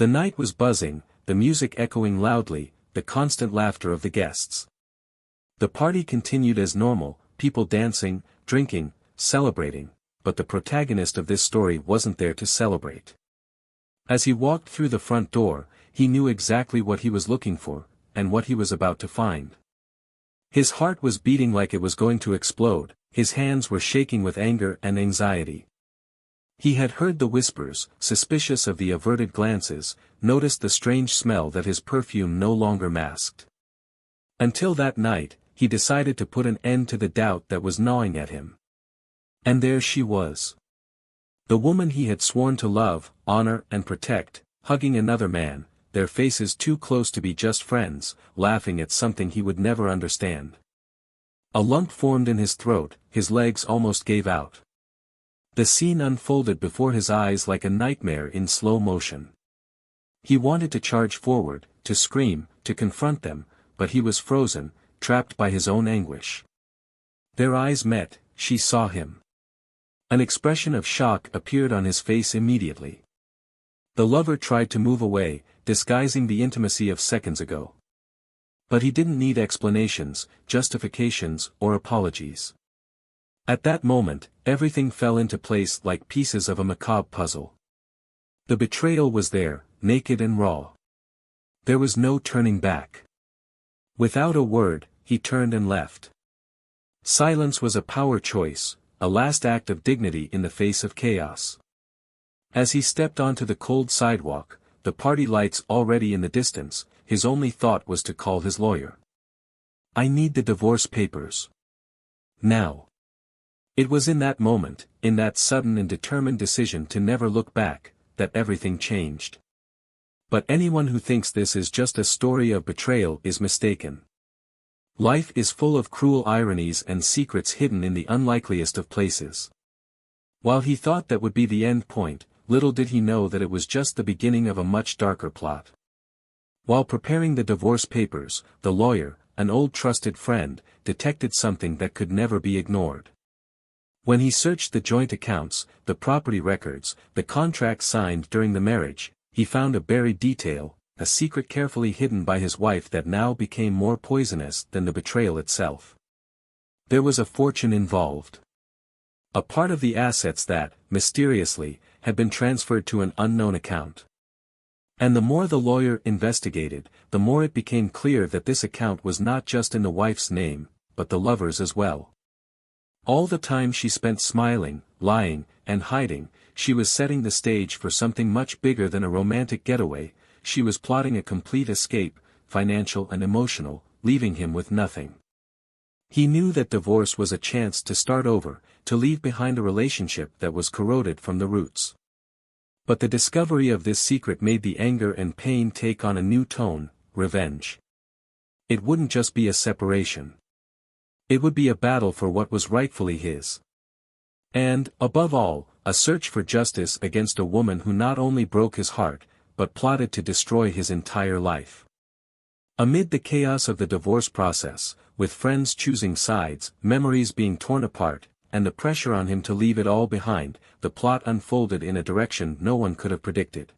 The night was buzzing, the music echoing loudly, the constant laughter of the guests. The party continued as normal, people dancing, drinking, celebrating, but the protagonist of this story wasn't there to celebrate. As he walked through the front door, he knew exactly what he was looking for, and what he was about to find. His heart was beating like it was going to explode, his hands were shaking with anger and anxiety. He had heard the whispers, suspicious of the averted glances, noticed the strange smell that his perfume no longer masked. Until that night, he decided to put an end to the doubt that was gnawing at him. And there she was. The woman he had sworn to love, honor and protect, hugging another man, their faces too close to be just friends, laughing at something he would never understand. A lump formed in his throat, his legs almost gave out. The scene unfolded before his eyes like a nightmare in slow motion. He wanted to charge forward, to scream, to confront them, but he was frozen, trapped by his own anguish. Their eyes met, she saw him. An expression of shock appeared on his face immediately. The lover tried to move away, disguising the intimacy of seconds ago. But he didn't need explanations, justifications, or apologies. At that moment, everything fell into place like pieces of a macabre puzzle. The betrayal was there, naked and raw. There was no turning back. Without a word, he turned and left. Silence was a power choice, a last act of dignity in the face of chaos. As he stepped onto the cold sidewalk, the party lights already in the distance, his only thought was to call his lawyer. "I need the divorce papers. Now." It was in that moment, in that sudden and determined decision to never look back, that everything changed. But anyone who thinks this is just a story of betrayal is mistaken. Life is full of cruel ironies and secrets hidden in the unlikeliest of places. While he thought that would be the end point, little did he know that it was just the beginning of a much darker plot. While preparing the divorce papers, the lawyer, an old trusted friend, detected something that could never be ignored. When he searched the joint accounts, the property records, the contract signed during the marriage, he found a buried detail, a secret carefully hidden by his wife that now became more poisonous than the betrayal itself. There was a fortune involved. A part of the assets that, mysteriously, had been transferred to an unknown account. And the more the lawyer investigated, the more it became clear that this account was not just in the wife's name, but the lover's as well. All the time she spent smiling, lying, and hiding, she was setting the stage for something much bigger than a romantic getaway. She was plotting a complete escape, financial and emotional, leaving him with nothing. He knew that divorce was a chance to start over, to leave behind a relationship that was corroded from the roots. But the discovery of this secret made the anger and pain take on a new tone, revenge. It wouldn't just be a separation. It would be a battle for what was rightfully his. And, above all, a search for justice against a woman who not only broke his heart, but plotted to destroy his entire life. Amid the chaos of the divorce process, with friends choosing sides, memories being torn apart, and the pressure on him to leave it all behind, the plot unfolded in a direction no one could have predicted.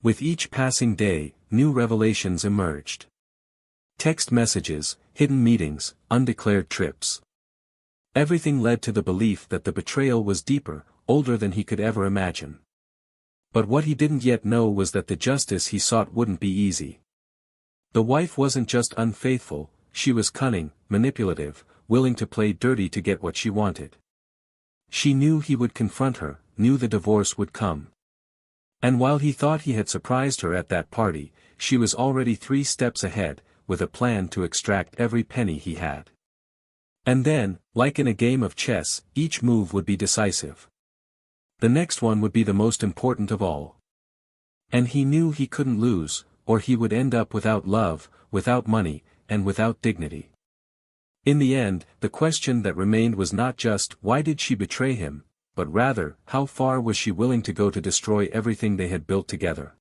With each passing day, new revelations emerged. Text messages, hidden meetings, undeclared trips. Everything led to the belief that the betrayal was deeper, older than he could ever imagine. But what he didn't yet know was that the justice he sought wouldn't be easy. The wife wasn't just unfaithful, she was cunning, manipulative, willing to play dirty to get what she wanted. She knew he would confront her, knew the divorce would come. And while he thought he had surprised her at that party, she was already 3 steps ahead, with a plan to extract every penny he had. And then, like in a game of chess, each move would be decisive. The next one would be the most important of all. And he knew he couldn't lose, or he would end up without love, without money, and without dignity. In the end, the question that remained was not just why did she betray him, but rather, how far was she willing to go to destroy everything they had built together.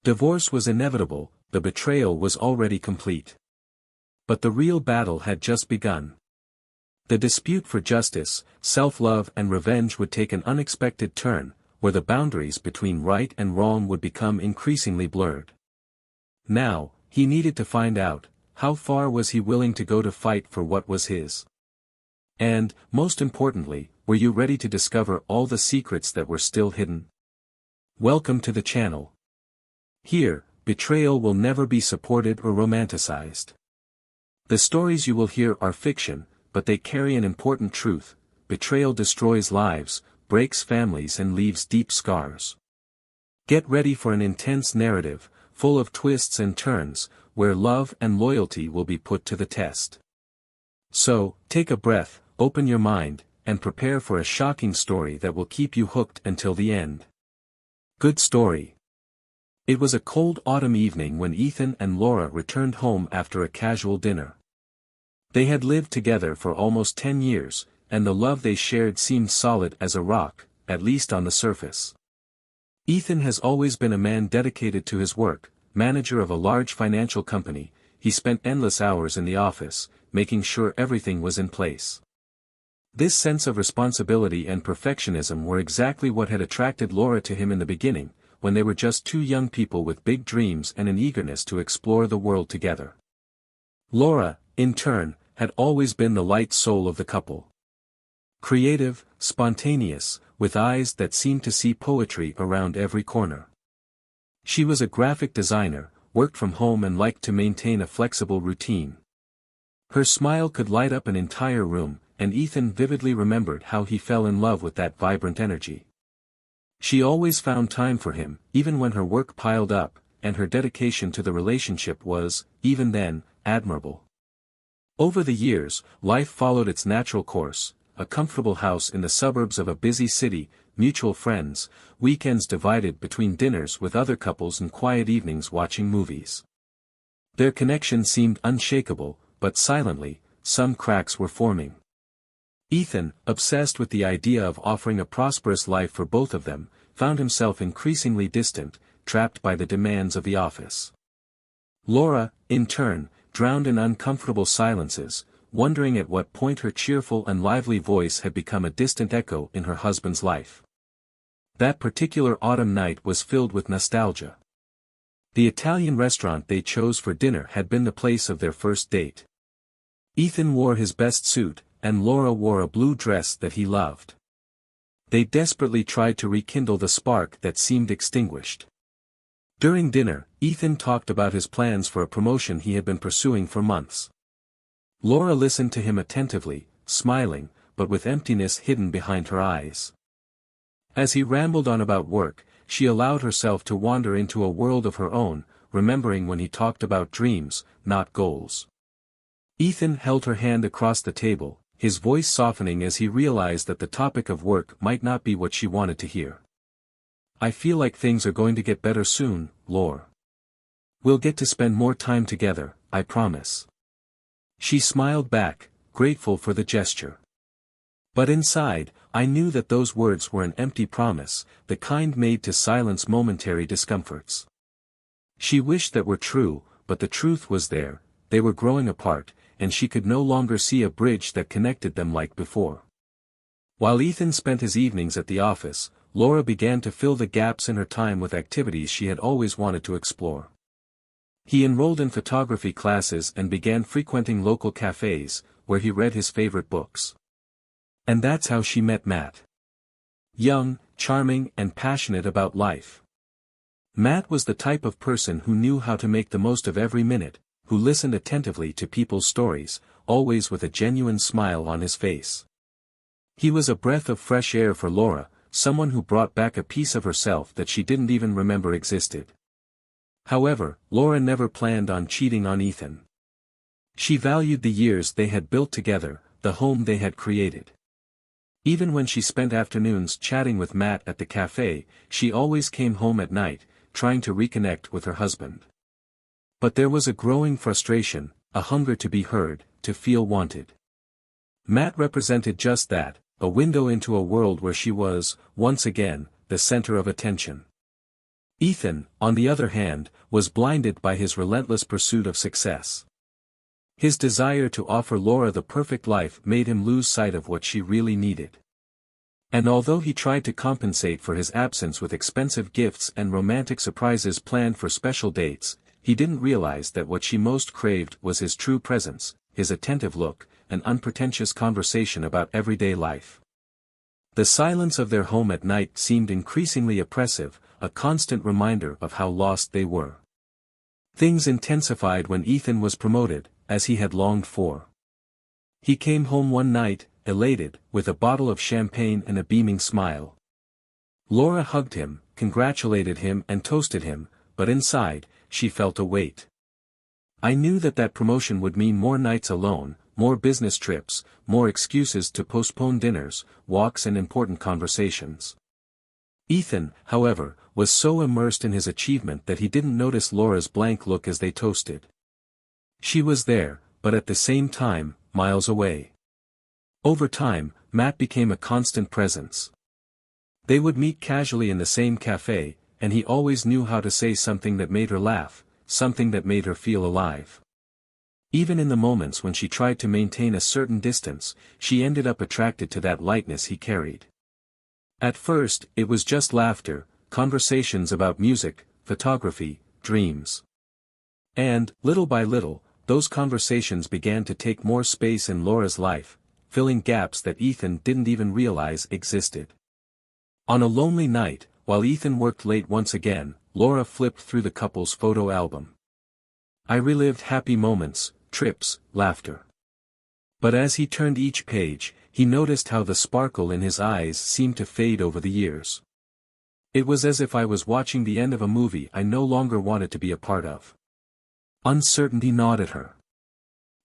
Divorce was inevitable, the betrayal was already complete. But the real battle had just begun. The dispute for justice, self-love and revenge would take an unexpected turn, where the boundaries between right and wrong would become increasingly blurred. Now, he needed to find out, how far was he willing to go to fight for what was his? And, most importantly, were you ready to discover all the secrets that were still hidden? Welcome to the channel. Here, betrayal will never be supported or romanticized. The stories you will hear are fiction, but they carry an important truth: betrayal destroys lives, breaks families and leaves deep scars. Get ready for an intense narrative, full of twists and turns, where love and loyalty will be put to the test. So, take a breath, open your mind, and prepare for a shocking story that will keep you hooked until the end. Good story. It was a cold autumn evening when Ethan and Laura returned home after a casual dinner. They had lived together for almost 10 years, and the love they shared seemed solid as a rock, at least on the surface. Ethan has always been a man dedicated to his work. Manager of a large financial company, he spent endless hours in the office, making sure everything was in place. This sense of responsibility and perfectionism were exactly what had attracted Laura to him in the beginning, when they were just two young people with big dreams and an eagerness to explore the world together. Laura, in turn, had always been the light soul of the couple. Creative, spontaneous, with eyes that seemed to see poetry around every corner. She was a graphic designer, worked from home and liked to maintain a flexible routine. Her smile could light up an entire room, and Ethan vividly remembered how he fell in love with that vibrant energy. She always found time for him, even when her work piled up, and her dedication to the relationship was, even then, admirable. Over the years, life followed its natural course: a comfortable house in the suburbs of a busy city, mutual friends, weekends divided between dinners with other couples and quiet evenings watching movies. Their connection seemed unshakable, but silently, some cracks were forming. Ethan, obsessed with the idea of offering a prosperous life for both of them, found himself increasingly distant, trapped by the demands of the office. Laura, in turn, drowned in uncomfortable silences, wondering at what point her cheerful and lively voice had become a distant echo in her husband's life. That particular autumn night was filled with nostalgia. The Italian restaurant they chose for dinner had been the place of their first date. Ethan wore his best suit, and Laura wore a blue dress that he loved. They desperately tried to rekindle the spark that seemed extinguished. During dinner, Ethan talked about his plans for a promotion he had been pursuing for months. Laura listened to him attentively, smiling, but with emptiness hidden behind her eyes. As he rambled on about work, she allowed herself to wander into a world of her own, remembering when he talked about dreams, not goals. Ethan held her hand across the table, his voice softening as he realized that the topic of work might not be what she wanted to hear. "I feel like things are going to get better soon, Laura. We'll get to spend more time together, I promise." She smiled back, grateful for the gesture. But inside, I knew that those words were an empty promise, the kind made to silence momentary discomforts. She wished that were true, but the truth was there: they were growing apart, and she could no longer see a bridge that connected them like before. While Ethan spent his evenings at the office, Laura began to fill the gaps in her time with activities she had always wanted to explore. He enrolled in photography classes and began frequenting local cafes, where he read his favorite books. And that's how she met Matt. Young, charming, and passionate about life. Matt was the type of person who knew how to make the most of every minute, who listened attentively to people's stories, always with a genuine smile on his face. He was a breath of fresh air for Laura, someone who brought back a piece of herself that she didn't even remember existed. However, Laura never planned on cheating on Ethan. She valued the years they had built together, the home they had created. Even when she spent afternoons chatting with Matt at the cafe, she always came home at night, trying to reconnect with her husband. But there was a growing frustration, a hunger to be heard, to feel wanted. Matt represented just that, a window into a world where she was, once again, the center of attention. Ethan, on the other hand, was blinded by his relentless pursuit of success. His desire to offer Laura the perfect life made him lose sight of what she really needed. And although he tried to compensate for his absence with expensive gifts and romantic surprises planned for special dates, he didn't realize that what she most craved was his true presence, his attentive look, and unpretentious conversation about everyday life. The silence of their home at night seemed increasingly oppressive, a constant reminder of how lost they were. Things intensified when Ethan was promoted, as he had longed for. He came home one night, elated, with a bottle of champagne and a beaming smile. Laura hugged him, congratulated him and toasted him, but inside, she felt a weight. "I knew that promotion would mean more nights alone, more business trips, more excuses to postpone dinners, walks and important conversations." Ethan, however, was so immersed in his achievement that he didn't notice Laura's blank look as they toasted. She was there, but at the same time, miles away. Over time, Matt became a constant presence. They would meet casually in the same cafe, and he always knew how to say something that made her laugh, something that made her feel alive. Even in the moments when she tried to maintain a certain distance, she ended up attracted to that lightness he carried. At first, it was just laughter, conversations about music, photography, dreams. And, little by little, those conversations began to take more space in Laura's life, filling gaps that Ethan didn't even realize existed. On a lonely night, while Ethan worked late once again, Laura flipped through the couple's photo album. I relived happy moments, trips, laughter. But as he turned each page, he noticed how the sparkle in his eyes seemed to fade over the years. It was as if I was watching the end of a movie I no longer wanted to be a part of. Uncertainty gnawed at her.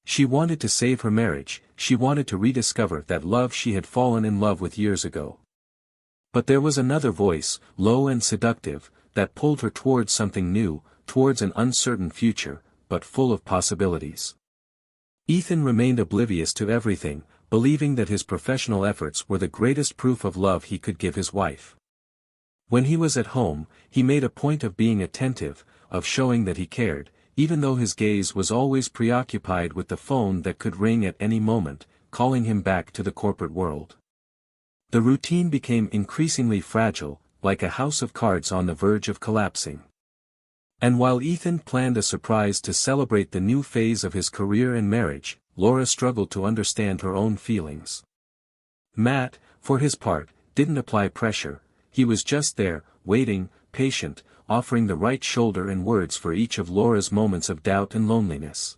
She wanted to save her marriage, she wanted to rediscover that love she had fallen in love with years ago. But there was another voice, low and seductive, that pulled her towards something new, towards an uncertain future, but full of possibilities. Ethan remained oblivious to everything, believing that his professional efforts were the greatest proof of love he could give his wife. When he was at home, he made a point of being attentive, of showing that he cared, even though his gaze was always preoccupied with the phone that could ring at any moment, calling him back to the corporate world. The routine became increasingly fragile, like a house of cards on the verge of collapsing. And while Ethan planned a surprise to celebrate the new phase of his career and marriage, Laura struggled to understand her own feelings. Matt, for his part, didn't apply pressure, he was just there, waiting, patient, offering the right shoulder and words for each of Laura's moments of doubt and loneliness.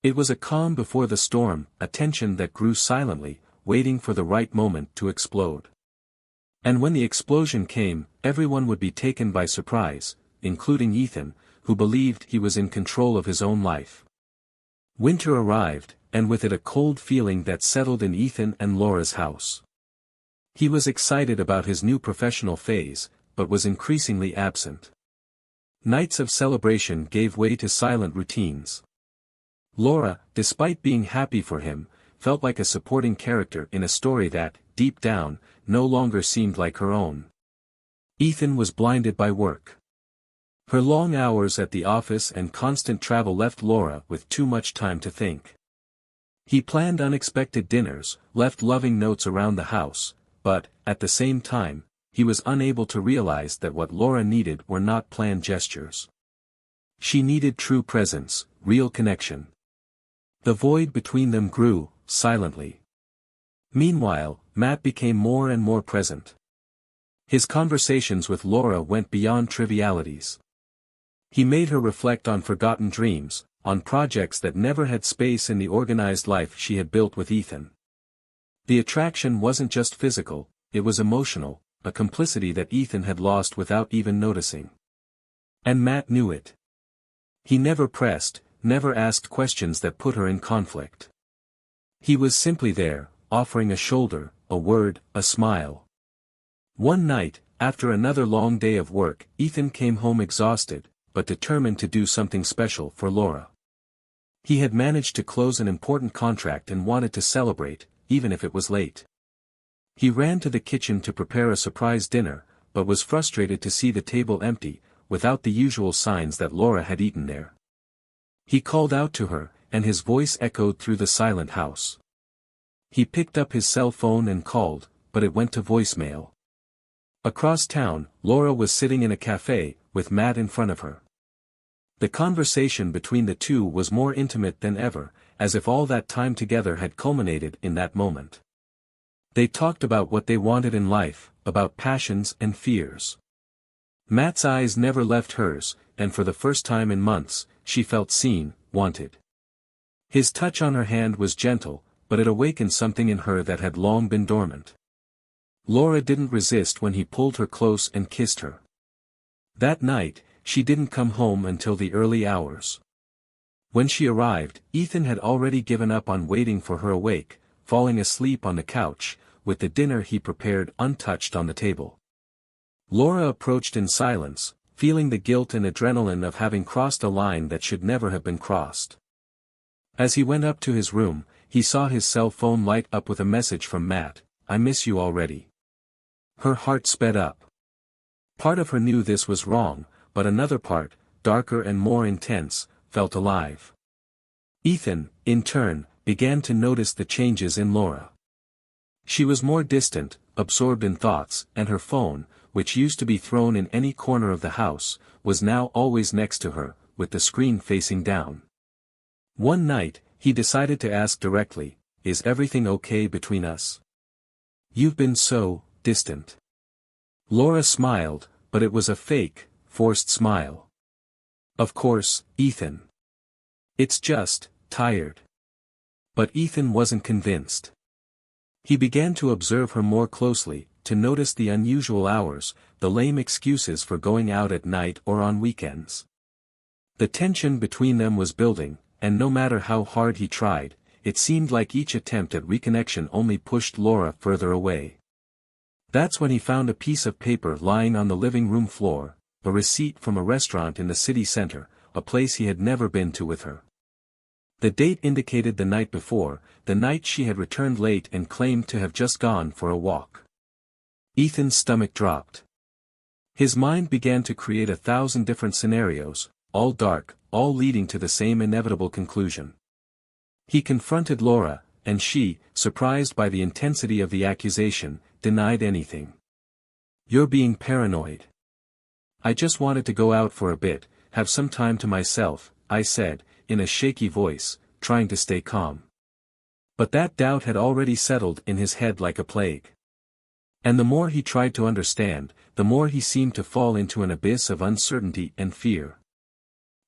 It was a calm before the storm, a tension that grew silently, waiting for the right moment to explode. And when the explosion came, everyone would be taken by surprise, including Ethan, who believed he was in control of his own life. Winter arrived, and with it a cold feeling that settled in Ethan and Laura's house. He was excited about his new professional phase, but was increasingly absent. Nights of celebration gave way to silent routines. Laura, despite being happy for him, felt like a supporting character in a story that, deep down, no longer seemed like her own. Ethan was blinded by work. Her long hours at the office and constant travel left Laura with too much time to think. He planned unexpected dinners, left loving notes around the house, but, at the same time, he was unable to realize that what Laura needed were not planned gestures. She needed true presence, real connection. The void between them grew, silently. Meanwhile, Matt became more and more present. His conversations with Laura went beyond trivialities. He made her reflect on forgotten dreams, on projects that never had space in the organized life she had built with Ethan. The attraction wasn't just physical, it was emotional, a complicity that Ethan had lost without even noticing. And Matt knew it. He never pressed, never asked questions that put her in conflict. He was simply there, offering a shoulder, a word, a smile. One night, after another long day of work, Ethan came home exhausted, but determined to do something special for Laura. He had managed to close an important contract and wanted to celebrate, even if it was late. He ran to the kitchen to prepare a surprise dinner, but was frustrated to see the table empty, without the usual signs that Laura had eaten there. He called out to her, and his voice echoed through the silent house. He picked up his cell phone and called, but it went to voicemail. Across town, Laura was sitting in a cafe, with Matt in front of her. The conversation between the two was more intimate than ever, as if all that time together had culminated in that moment. They talked about what they wanted in life, about passions and fears. Matt's eyes never left hers, and for the first time in months, she felt seen, wanted. His touch on her hand was gentle, but it awakened something in her that had long been dormant. Laura didn't resist when he pulled her close and kissed her. That night, she didn't come home until the early hours. When she arrived, Ethan had already given up on waiting for her awake, falling asleep on the couch, with the dinner he prepared untouched on the table. Laura approached in silence, feeling the guilt and adrenaline of having crossed a line that should never have been crossed. As he went up to his room, he saw his cell phone light up with a message from Matt, "I miss you already." Her heart sped up. Part of her knew this was wrong, but another part, darker and more intense, felt alive. Ethan, in turn, began to notice the changes in Laura. She was more distant, absorbed in thoughts, and her phone, which used to be thrown in any corner of the house, was now always next to her, with the screen facing down. One night, he decided to ask directly, "Is everything okay between us? You've been so distant." Laura smiled, but it was a fake, forced smile. "Of course, Ethan. It's just, tired." But Ethan wasn't convinced. He began to observe her more closely, to notice the unusual hours, the lame excuses for going out at night or on weekends. The tension between them was building, and no matter how hard he tried, it seemed like each attempt at reconnection only pushed Laura further away. That's when he found a piece of paper lying on the living room floor, a receipt from a restaurant in the city center, a place he had never been to with her. The date indicated the night before, the night she had returned late and claimed to have just gone for a walk. Ethan's stomach dropped. His mind began to create 1,000 different scenarios, all dark, all leading to the same inevitable conclusion. He confronted Laura, and she, surprised by the intensity of the accusation, denied anything. "You're being paranoid. I just wanted to go out for a bit, have some time to myself," I said, in a shaky voice, trying to stay calm. But that doubt had already settled in his head like a plague. And the more he tried to understand, the more he seemed to fall into an abyss of uncertainty and fear.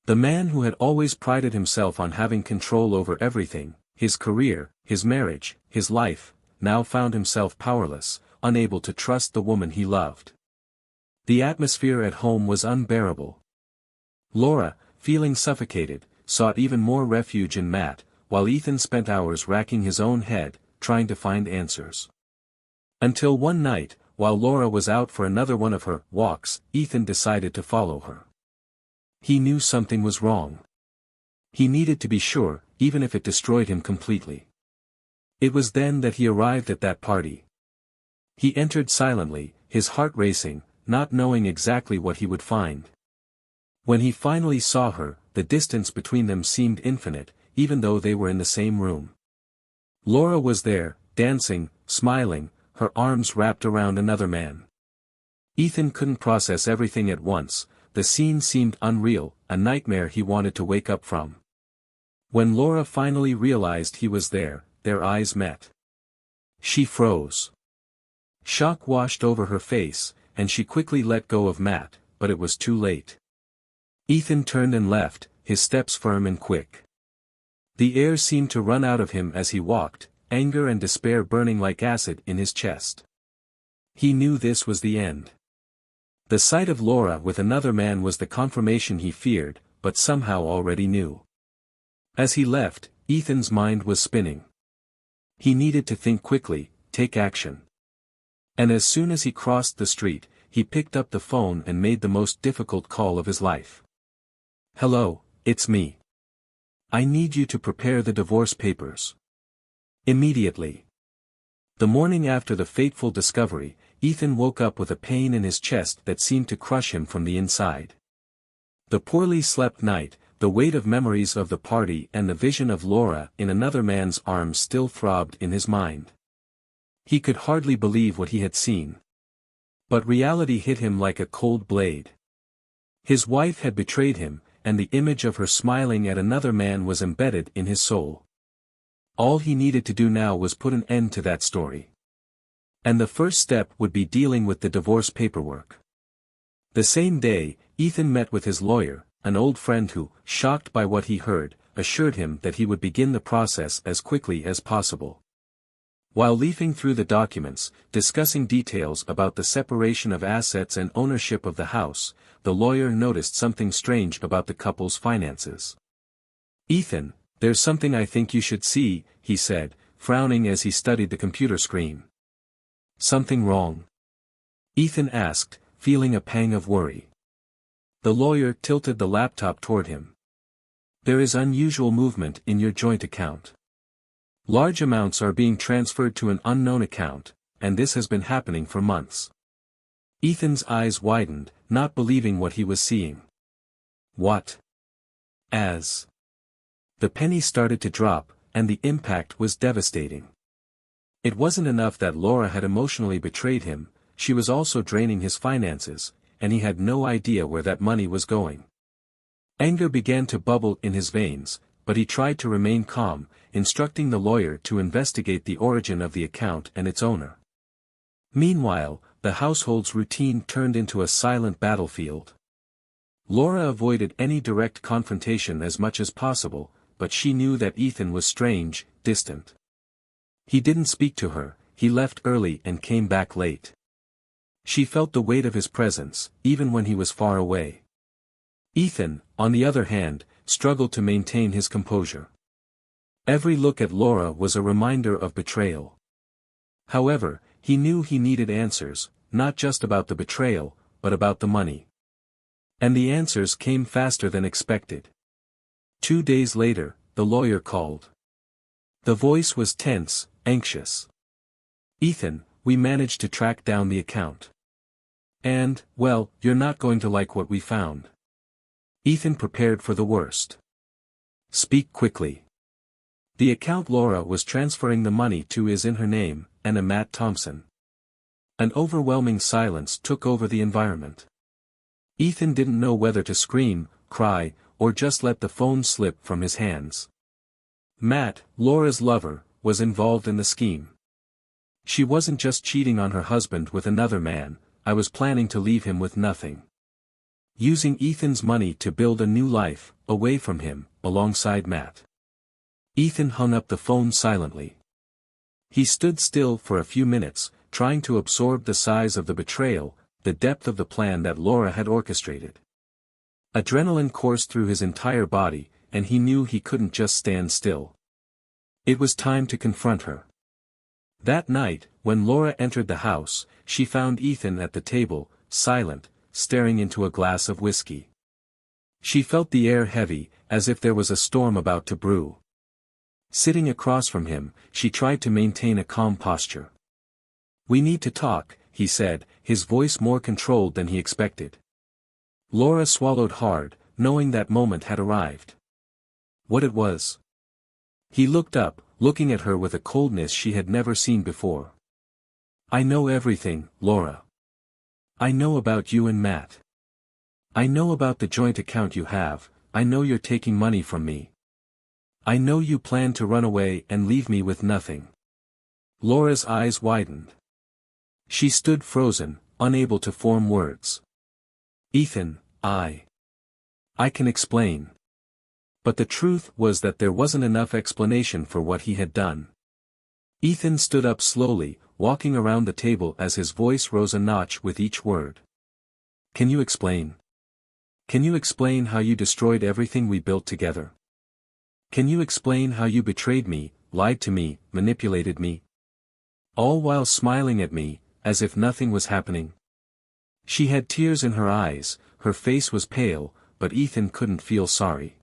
The man who had always prided himself on having control over everything, his career, his marriage, his life, now found himself powerless, unable to trust the woman he loved. The atmosphere at home was unbearable. Laura, feeling suffocated, sought even more refuge in Matt, while Ethan spent hours racking his own head, trying to find answers. Until one night, while Laura was out for another one of her walks, Ethan decided to follow her. He knew something was wrong. He needed to be sure, even if it destroyed him completely. It was then that he arrived at that party. He entered silently, his heart racing, not knowing exactly what he would find. When he finally saw her, the distance between them seemed infinite, even though they were in the same room. Laura was there, dancing, smiling, her arms wrapped around another man. Ethan couldn't process everything at once, the scene seemed unreal, a nightmare he wanted to wake up from. When Laura finally realized he was there, their eyes met. She froze. Shock washed over her face, and she quickly let go of Matt, but it was too late. Ethan turned and left, his steps firm and quick. The air seemed to run out of him as he walked, anger and despair burning like acid in his chest. He knew this was the end. The sight of Laura with another man was the confirmation he feared, but somehow already knew. As he left, Ethan's mind was spinning. He needed to think quickly, take action. And as soon as he crossed the street, he picked up the phone and made the most difficult call of his life. "Hello, it's me. I need you to prepare the divorce papers. Immediately." The morning after the fateful discovery, Ethan woke up with a pain in his chest that seemed to crush him from the inside. The poorly slept night, the weight of memories of the party and the vision of Laura in another man's arms still throbbed in his mind. He could hardly believe what he had seen. But reality hit him like a cold blade. His wife had betrayed him, and the image of her smiling at another man was embedded in his soul. All he needed to do now was put an end to that story. And the first step would be dealing with the divorce paperwork. The same day, Ethan met with his lawyer, an old friend who, shocked by what he heard, assured him that he would begin the process as quickly as possible. While leafing through the documents, discussing details about the separation of assets and ownership of the house, the lawyer noticed something strange about the couple's finances. "Ethan, there's something I think you should see," he said, frowning as he studied the computer screen. "Something wrong?" Ethan asked, feeling a pang of worry. The lawyer tilted the laptop toward him. "There is unusual movement in your joint account. Large amounts are being transferred to an unknown account, and this has been happening for months." Ethan's eyes widened, not believing what he was seeing. "What?" As the penny started to drop, and the impact was devastating. It wasn't enough that Laura had emotionally betrayed him, she was also draining his finances, and he had no idea where that money was going. Anger began to bubble in his veins, but he tried to remain calm, instructing the lawyer to investigate the origin of the account and its owner. Meanwhile, the household's routine turned into a silent battlefield. Laura avoided any direct confrontation as much as possible, but she knew that Ethan was strange, distant. He didn't speak to her, he left early and came back late. She felt the weight of his presence, even when he was far away. Ethan, on the other hand, struggled to maintain his composure. Every look at Laura was a reminder of betrayal. However, he knew he needed answers, not just about the betrayal, but about the money. And the answers came faster than expected. 2 days later, the lawyer called. The voice was tense, anxious. "Ethan, we managed to track down the account. And, well, you're not going to like what we found." Ethan prepared for the worst. "Speak quickly." The account Laura was transferring the money to is in her name, and a Matt Thompson. An overwhelming silence took over the environment. Ethan didn't know whether to scream, cry, or just let the phone slip from his hands. Matt, Laura's lover, was involved in the scheme. "She wasn't just cheating on her husband with another man, I was planning to leave him with nothing. Using Ethan's money to build a new life, away from him, alongside Matt." Ethan hung up the phone silently. He stood still for a few minutes, trying to absorb the size of the betrayal, the depth of the plan that Laura had orchestrated. Adrenaline coursed through his entire body, and he knew he couldn't just stand still. It was time to confront her. That night, when Laura entered the house, she found Ethan at the table, silent, staring into a glass of whiskey. She felt the air heavy, as if there was a storm about to brew. Sitting across from him, she tried to maintain a calm posture. "We need to talk," he said, his voice more controlled than he expected. Laura swallowed hard, knowing that moment had arrived. What it was? He looked up, looking at her with a coldness she had never seen before. "I know everything, Laura. I know about you and Matt. I know about the joint account you have, I know you're taking money from me. I know you plan to run away and leave me with nothing." Laura's eyes widened. She stood frozen, unable to form words. "Ethan, I can explain." But the truth was that there wasn't enough explanation for what he had done. Ethan stood up slowly, walking around the table as his voice rose a notch with each word. "Can you explain? Can you explain how you destroyed everything we built together? Can you explain how you betrayed me, lied to me, manipulated me? All while smiling at me, as if nothing was happening." She had tears in her eyes, her face was pale, but Ethan couldn't feel sorry.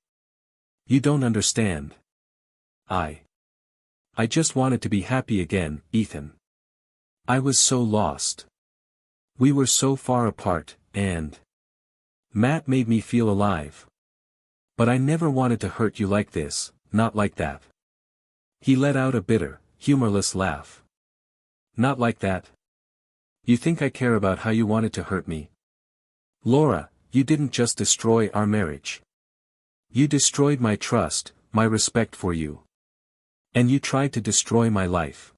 "You don't understand. I just wanted to be happy again, Ethan. I was so lost. We were so far apart, and Matt made me feel alive. But I never wanted to hurt you like this, not like that." He let out a bitter, humorless laugh. Not like that. You think I care about how you wanted to hurt me? Laura, you didn't just destroy our marriage. You destroyed my trust, my respect for you. And you tried to destroy my life.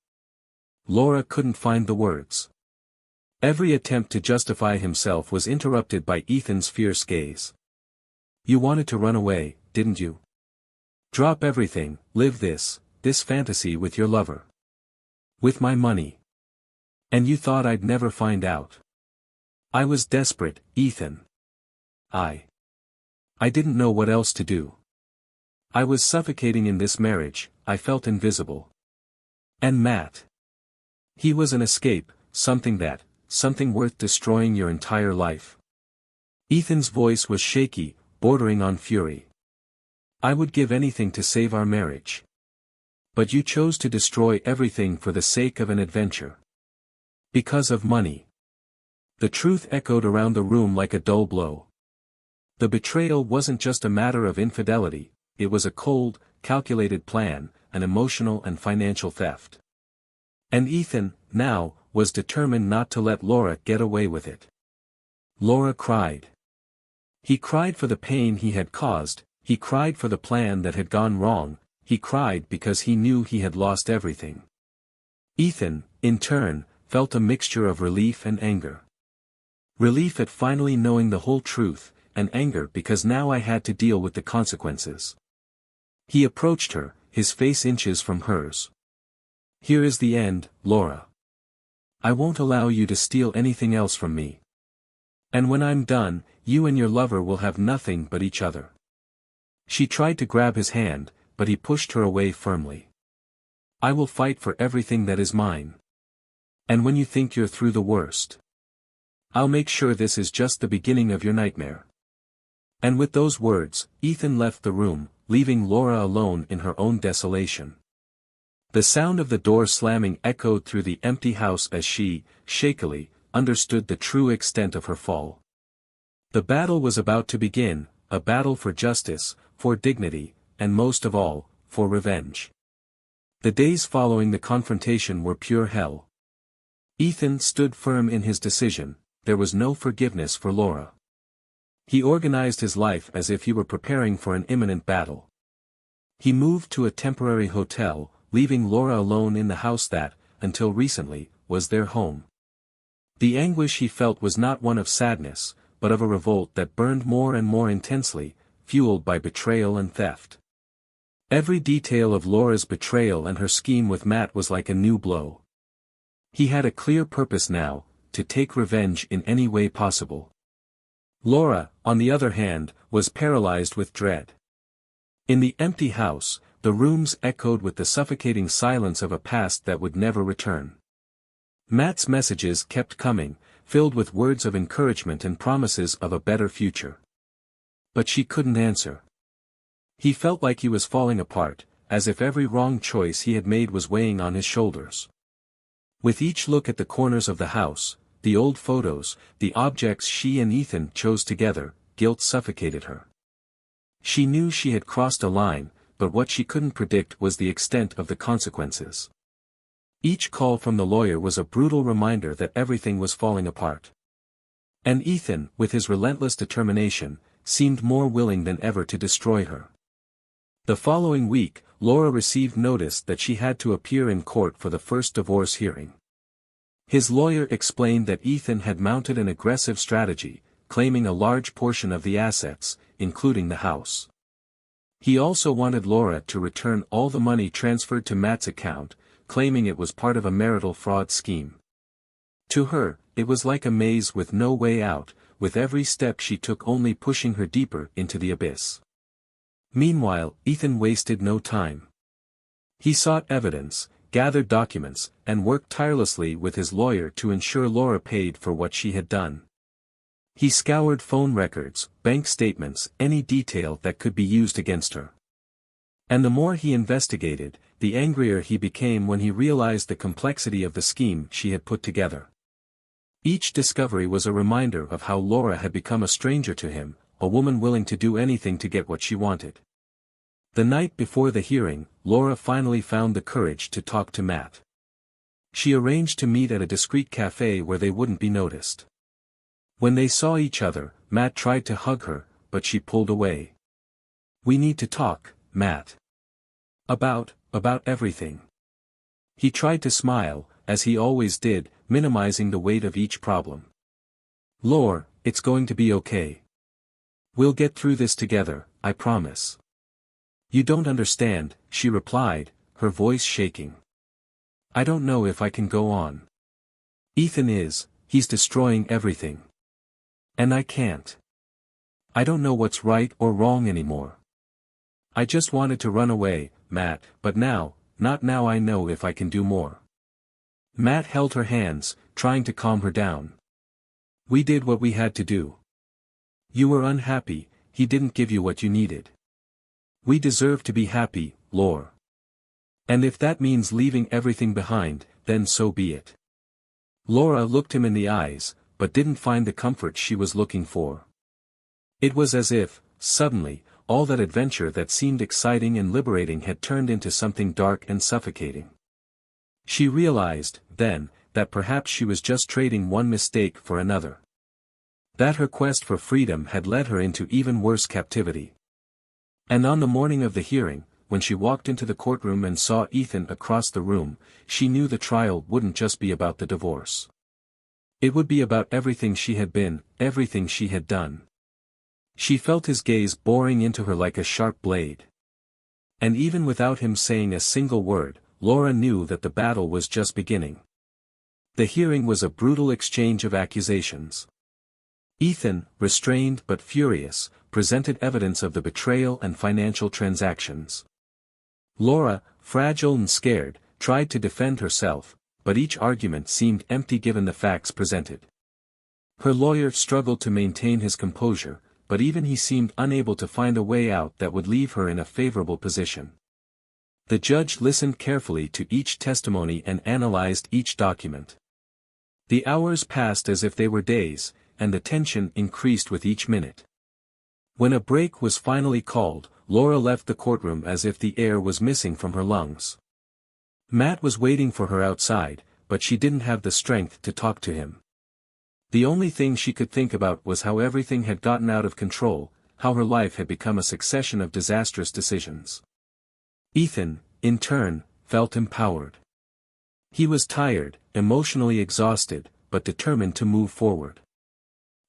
Laura couldn't find the words. Every attempt to justify himself was interrupted by Ethan's fierce gaze. You wanted to run away, didn't you? Drop everything, live this fantasy with your lover. With my money. And you thought I'd never find out. I was desperate, Ethan. I didn't know what else to do. I was suffocating in this marriage, I felt invisible. And Matt. He was an escape, something worth destroying your entire life. Ethan's voice was shaky, bordering on fury. I would give anything to save our marriage. But you chose to destroy everything for the sake of an adventure. Because of money. The truth echoed around the room like a dull blow. The betrayal wasn't just a matter of infidelity, it was a cold, calculated plan, an emotional and financial theft. And Ethan, now, was determined not to let Laura get away with it. Laura cried. He cried for the pain he had caused, he cried for the plan that had gone wrong, he cried because he knew he had lost everything. Ethan, in turn, felt a mixture of relief and anger. Relief at finally knowing the whole truth, and anger because now I had to deal with the consequences. He approached her, his face inches from hers. Here is the end, Laura. I won't allow you to steal anything else from me. And when I'm done, you and your lover will have nothing but each other. She tried to grab his hand, but he pushed her away firmly. I will fight for everything that is mine. And when you think you're through the worst, I'll make sure this is just the beginning of your nightmare. And with those words, Ethan left the room, leaving Laura alone in her own desolation. The sound of the door slamming echoed through the empty house as she, shakily, understood the true extent of her fall. The battle was about to begin, a battle for justice, for dignity, and most of all, for revenge. The days following the confrontation were pure hell. Ethan stood firm in his decision, there was no forgiveness for Laura. He organized his life as if he were preparing for an imminent battle. He moved to a temporary hotel, leaving Laura alone in the house that, until recently, was their home. The anguish he felt was not one of sadness, but of a revolt that burned more and more intensely, fueled by betrayal and theft. Every detail of Laura's betrayal and her scheme with Matt was like a new blow. He had a clear purpose now, to take revenge in any way possible. Laura, on the other hand, was paralyzed with dread. In the empty house, the rooms echoed with the suffocating silence of a past that would never return. Matt's messages kept coming, filled with words of encouragement and promises of a better future. But she couldn't answer. He felt like he was falling apart, as if every wrong choice he had made was weighing on his shoulders. With each look at the corners of the house, the old photos, the objects she and Ethan chose together, guilt suffocated her. She knew she had crossed a line, but what she couldn't predict was the extent of the consequences. Each call from the lawyer was a brutal reminder that everything was falling apart. And Ethan, with his relentless determination, seemed more willing than ever to destroy her. The following week, Laura received notice that she had to appear in court for the first divorce hearing. His lawyer explained that Ethan had mounted an aggressive strategy, claiming a large portion of the assets, including the house. He also wanted Laura to return all the money transferred to Matt's account, claiming it was part of a marital fraud scheme. To her, it was like a maze with no way out, with every step she took only pushing her deeper into the abyss. Meanwhile, Ethan wasted no time. He sought evidence, gathered documents, and worked tirelessly with his lawyer to ensure Laura paid for what she had done. He scoured phone records, bank statements, any detail that could be used against her. And the more he investigated, the angrier he became when he realized the complexity of the scheme she had put together. Each discovery was a reminder of how Laura had become a stranger to him, a woman willing to do anything to get what she wanted. The night before the hearing, Laura finally found the courage to talk to Matt. She arranged to meet at a discreet cafe where they wouldn't be noticed. When they saw each other, Matt tried to hug her, but she pulled away. "We need to talk, Matt. About everything." He tried to smile, as he always did, minimizing the weight of each problem. "Laura, it's going to be okay. We'll get through this together, I promise." "You don't understand," she replied, her voice shaking. "I don't know if I can go on. Ethan he's destroying everything. And I can't. I don't know what's right or wrong anymore. I just wanted to run away, Matt, but not now I know if I can do more." Matt held her hands, trying to calm her down. "We did what we had to do. You were unhappy, he didn't give you what you needed. We deserve to be happy, Laura. And if that means leaving everything behind, then so be it." Laura looked him in the eyes, but didn't find the comfort she was looking for. It was as if, suddenly, all that adventure that seemed exciting and liberating had turned into something dark and suffocating. She realized, then, that perhaps she was just trading one mistake for another. That her quest for freedom had led her into even worse captivity. And on the morning of the hearing, when she walked into the courtroom and saw Ethan across the room, she knew the trial wouldn't just be about the divorce. It would be about everything she had been, everything she had done. She felt his gaze boring into her like a sharp blade. And even without him saying a single word, Laura knew that the battle was just beginning. The hearing was a brutal exchange of accusations. Ethan, restrained but furious, presented evidence of the betrayal and financial transactions. Laura, fragile and scared, tried to defend herself, but each argument seemed empty given the facts presented. Her lawyer struggled to maintain his composure, but even he seemed unable to find a way out that would leave her in a favorable position. The judge listened carefully to each testimony and analyzed each document. The hours passed as if they were days, and the tension increased with each minute. When a break was finally called, Laura left the courtroom as if the air was missing from her lungs. Matt was waiting for her outside, but she didn't have the strength to talk to him. The only thing she could think about was how everything had gotten out of control, how her life had become a succession of disastrous decisions. Ethan, in turn, felt empowered. He was tired, emotionally exhausted, but determined to move forward.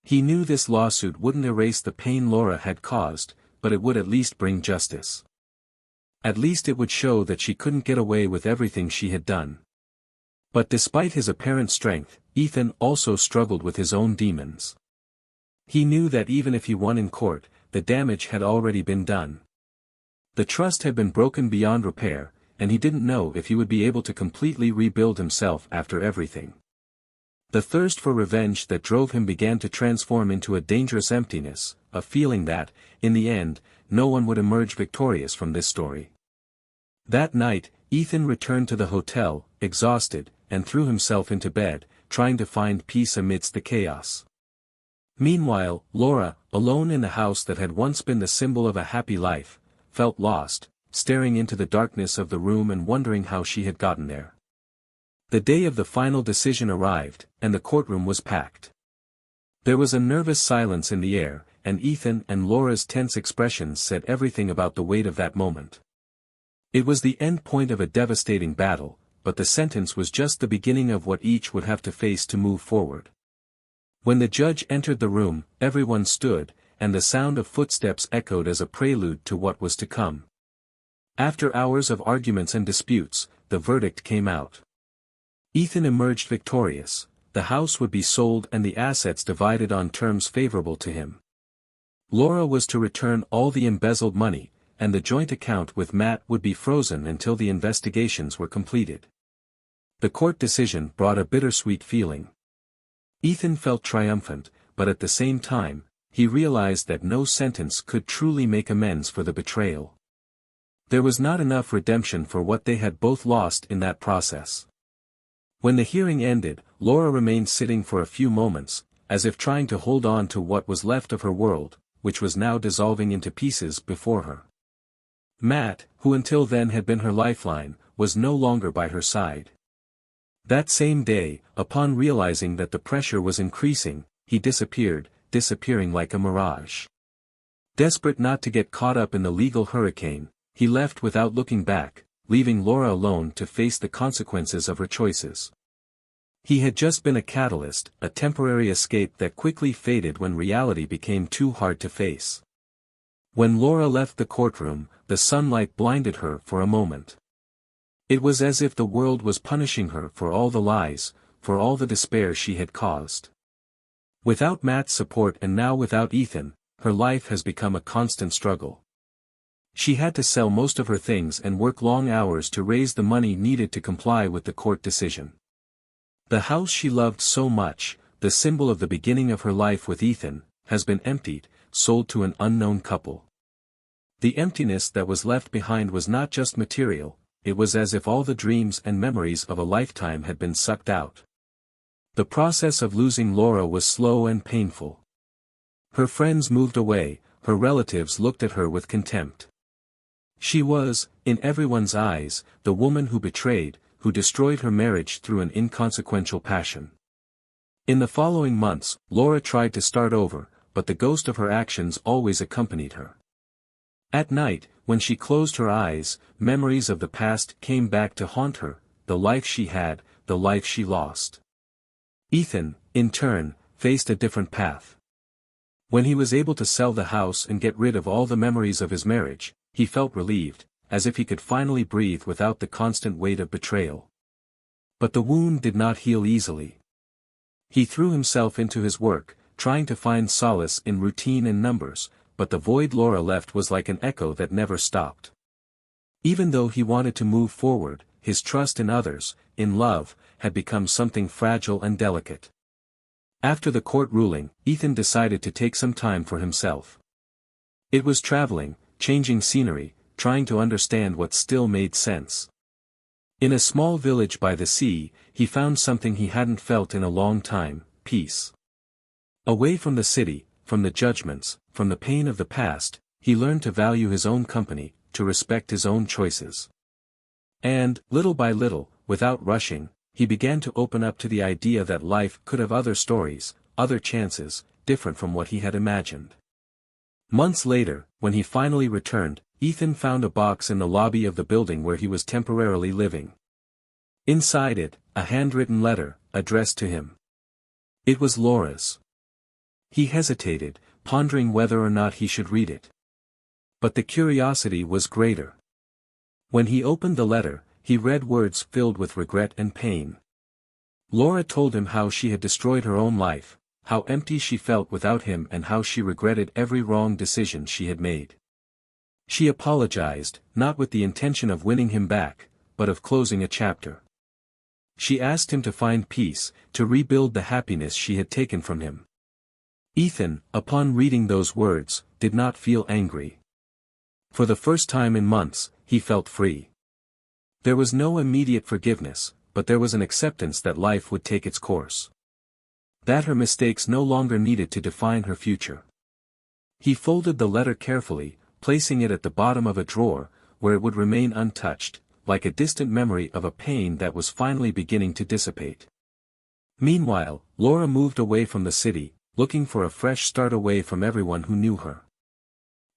He knew this lawsuit wouldn't erase the pain Laura had caused, but it would at least bring justice. At least it would show that she couldn't get away with everything she had done. But despite his apparent strength, Ethan also struggled with his own demons. He knew that even if he won in court, the damage had already been done. The trust had been broken beyond repair, and he didn't know if he would be able to completely rebuild himself after everything. The thirst for revenge that drove him began to transform into a dangerous emptiness, a feeling that, in the end, no one would emerge victorious from this story. That night, Ethan returned to the hotel, exhausted, and threw himself into bed, trying to find peace amidst the chaos. Meanwhile, Laura, alone in the house that had once been the symbol of a happy life, felt lost, staring into the darkness of the room and wondering how she had gotten there. The day of the final decision arrived, and the courtroom was packed. There was a nervous silence in the air, and Ethan and Laura's tense expressions said everything about the weight of that moment. It was the end point of a devastating battle, but the sentence was just the beginning of what each would have to face to move forward. When the judge entered the room, everyone stood, and the sound of footsteps echoed as a prelude to what was to come. After hours of arguments and disputes, the verdict came out. Ethan emerged victorious. The house would be sold and the assets divided on terms favorable to him. Laura was to return all the embezzled money, and the joint account with Matt would be frozen until the investigations were completed. The court decision brought a bittersweet feeling. Ethan felt triumphant, but at the same time, he realized that no sentence could truly make amends for the betrayal. There was not enough redemption for what they had both lost in that process. When the hearing ended, Laura remained sitting for a few moments, as if trying to hold on to what was left of her world, which was now dissolving into pieces before her. Matt, who until then had been her lifeline, was no longer by her side. That same day, upon realizing that the pressure was increasing, he disappeared, disappearing like a mirage. Desperate not to get caught up in the legal hurricane, he left without looking back, leaving Laura alone to face the consequences of her choices. He had just been a catalyst, a temporary escape that quickly faded when reality became too hard to face. When Laura left the courtroom, the sunlight blinded her for a moment. It was as if the world was punishing her for all the lies, for all the despair she had caused. Without Matt's support and now without Ethan, her life has become a constant struggle. She had to sell most of her things and work long hours to raise the money needed to comply with the court decision. The house she loved so much, the symbol of the beginning of her life with Ethan, has been emptied, sold to an unknown couple. The emptiness that was left behind was not just material, it was as if all the dreams and memories of a lifetime had been sucked out. The process of losing Laura was slow and painful. Her friends moved away, her relatives looked at her with contempt. She was, in everyone's eyes, the woman who betrayed, who destroyed her marriage through an inconsequential passion. In the following months, Laura tried to start over, but the ghost of her actions always accompanied her. At night, when she closed her eyes, memories of the past came back to haunt her, the life she had, the life she lost. Ethan, in turn, faced a different path. When he was able to sell the house and get rid of all the memories of his marriage, he felt relieved, as if he could finally breathe without the constant weight of betrayal. But the wound did not heal easily. He threw himself into his work, trying to find solace in routine and numbers, but the void Laura left was like an echo that never stopped. Even though he wanted to move forward, his trust in others, in love, had become something fragile and delicate. After the court ruling, Ethan decided to take some time for himself. It was traveling, changing scenery, trying to understand what still made sense. In a small village by the sea, he found something he hadn't felt in a long time: peace. Away from the city, from the judgments, from the pain of the past, he learned to value his own company, to respect his own choices. And, little by little, without rushing, he began to open up to the idea that life could have other stories, other chances, different from what he had imagined. Months later, when he finally returned, Ethan found a box in the lobby of the building where he was temporarily living. Inside it, a handwritten letter, addressed to him. It was Laura's. He hesitated, pondering whether or not he should read it. But the curiosity was greater. When he opened the letter, he read words filled with regret and pain. Laura told him how she had destroyed her own life, how empty she felt without him and how she regretted every wrong decision she had made. She apologized, not with the intention of winning him back, but of closing a chapter. She asked him to find peace, to rebuild the happiness she had taken from him. Ethan, upon reading those words, did not feel angry. For the first time in months, he felt free. There was no immediate forgiveness, but there was an acceptance that life would take its course. That her mistakes no longer needed to define her future. He folded the letter carefully, placing it at the bottom of a drawer, where it would remain untouched, like a distant memory of a pain that was finally beginning to dissipate. Meanwhile, Laura moved away from the city, looking for a fresh start away from everyone who knew her.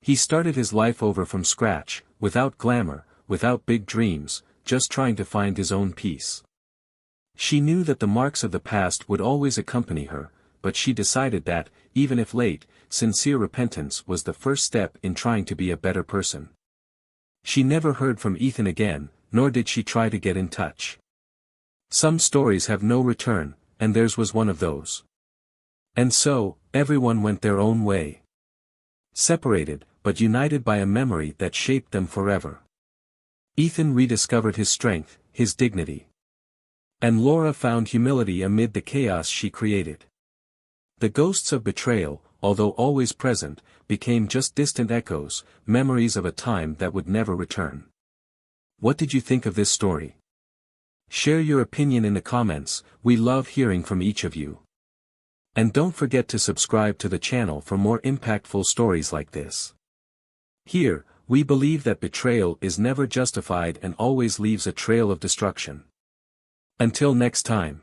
He started his life over from scratch, without glamour, without big dreams, just trying to find his own peace. She knew that the marks of the past would always accompany her, but she decided that, even if late, sincere repentance was the first step in trying to be a better person. She never heard from Ethan again, nor did she try to get in touch. Some stories have no return, and theirs was one of those. And so, everyone went their own way. Separated, but united by a memory that shaped them forever. Ethan rediscovered his strength, his dignity. And Laura found humility amid the chaos she created. The ghosts of betrayal, although always present, became just distant echoes, memories of a time that would never return. What did you think of this story? Share your opinion in the comments, we love hearing from each of you. And don't forget to subscribe to the channel for more impactful stories like this. Here, we believe that betrayal is never justified and always leaves a trail of destruction. Until next time.